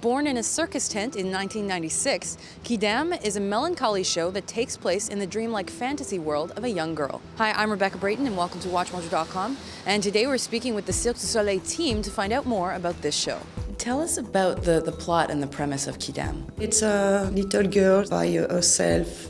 Born in a circus tent in 1996, QUIDAM is a melancholy show that takes place in the dreamlike fantasy world of a young girl. Hi, I'm Rebecca Brayton and welcome to WatchMojo.com. And today we're speaking with the Cirque du Soleil team to find out more about this show. Tell us about the plot and the premise of QUIDAM. It's a little girl by herself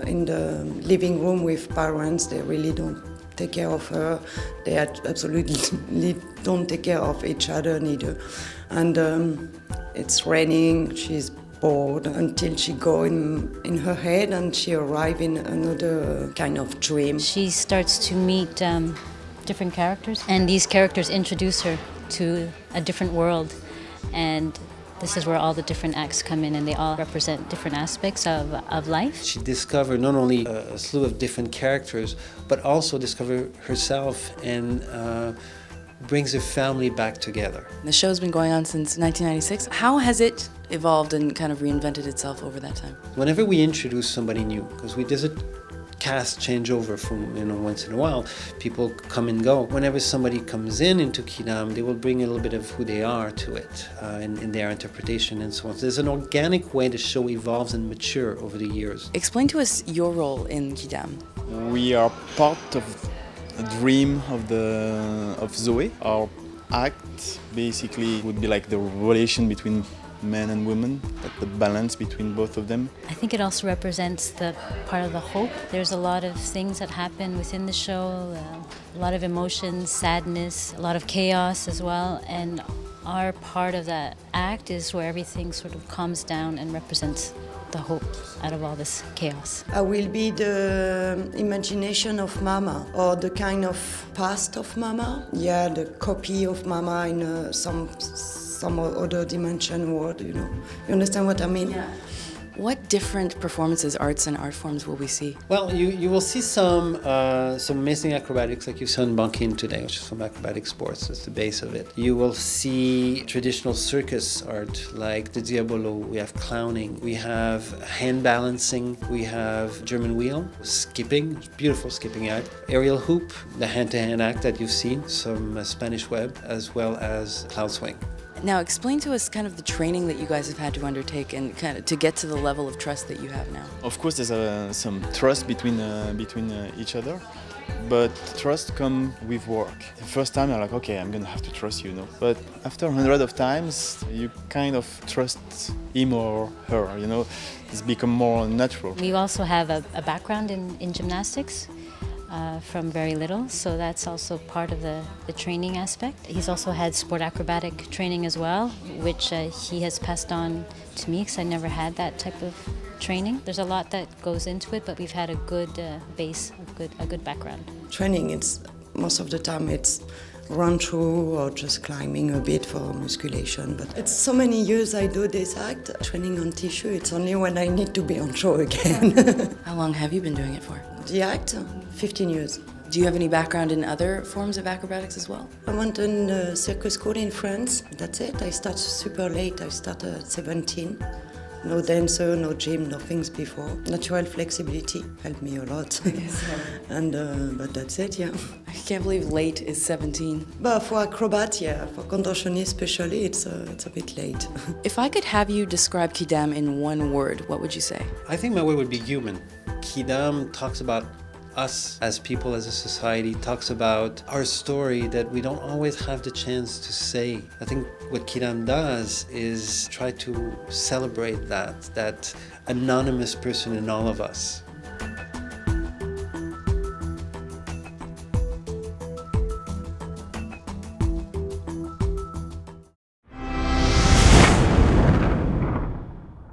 in the living room with parents. They really don't take care of her. They absolutely don't take care of each other neither. And it's raining, she's bored until she go in her head and she arrive in another kind of dream. She starts to meet different characters, and these characters introduce her to a different world. And this is where all the different acts come in, and they all represent different aspects of life. She discovered not only a slew of different characters, but also discovered herself and brings her family back together. The show's been going on since 1996. How has it evolved and kind of reinvented itself over that time? Whenever we introduce somebody new, because there's a cast changeover from once in a while, people come and go. Whenever somebody comes into QUIDAM, they will bring a little bit of who they are to it in their interpretation and so on. So there's an organic way the show evolves and matures over the years. Explain to us your role in QUIDAM. We are part of a dream of Zoe. Our act basically would be like the relation between men and women, like the balance between both of them. I think it also represents the part of the hope. There's a lot of things that happen within the show, a lot of emotions, sadness, a lot of chaos as well, and our part of that act is where everything sort of calms down and represents the hope out of all this chaos. I will be the imagination of Mama, or the kind of past of Mama. Yeah, the copy of Mama in some other dimension world, you know. You understand what I mean? Yeah. What different performances, arts and art forms will we see? Well, you will see some amazing acrobatics like you saw in Banking today, which is some acrobatic sports. That's the base of it. You will see traditional circus art like the Diabolo. We have clowning. We have hand balancing. We have German wheel, skipping, beautiful skipping act. Aerial hoop, the hand-to-hand act that you've seen. Some Spanish web, as well as cloud swing. Now explain to us kind of the training that you guys have had to undertake and kind of to get to the level of trust that you have now. Of course, there's some trust between each other, but trust comes with work. The first time you're like, okay, I'm gonna have to trust you, But after hundreds of times, you kind of trust him or her, It's become more natural. We also have a background in gymnastics. From very little, so that's also part of the training aspect. He's also had sport acrobatic training as well, which he has passed on to me because I never had that type of training. There's a lot that goes into it, but we've had a good base, a good background. Training, most of the time it's run through or just climbing a bit for musculation, but it's so many years I do this act. Training on tissue, it's only when I need to be on show again. How long have you been doing it for? The act, 15 years. Do you have any background in other forms of acrobatics as well? I went in the circus school in France, that's it. I started super late, I started at 17. No dancer, no gym, no things before. Natural flexibility helped me a lot. Yes. But that's it, yeah. I can't believe late is 17. But for acrobat, yeah, for contortionist especially, it's a bit late. If I could have you describe QUIDAM in one word, what would you say? I think my word would be human. QUIDAM talks about us as people, as a society, talks about our story that we don't always have the chance to say. I think what QUIDAM does is try to celebrate that anonymous person in all of us.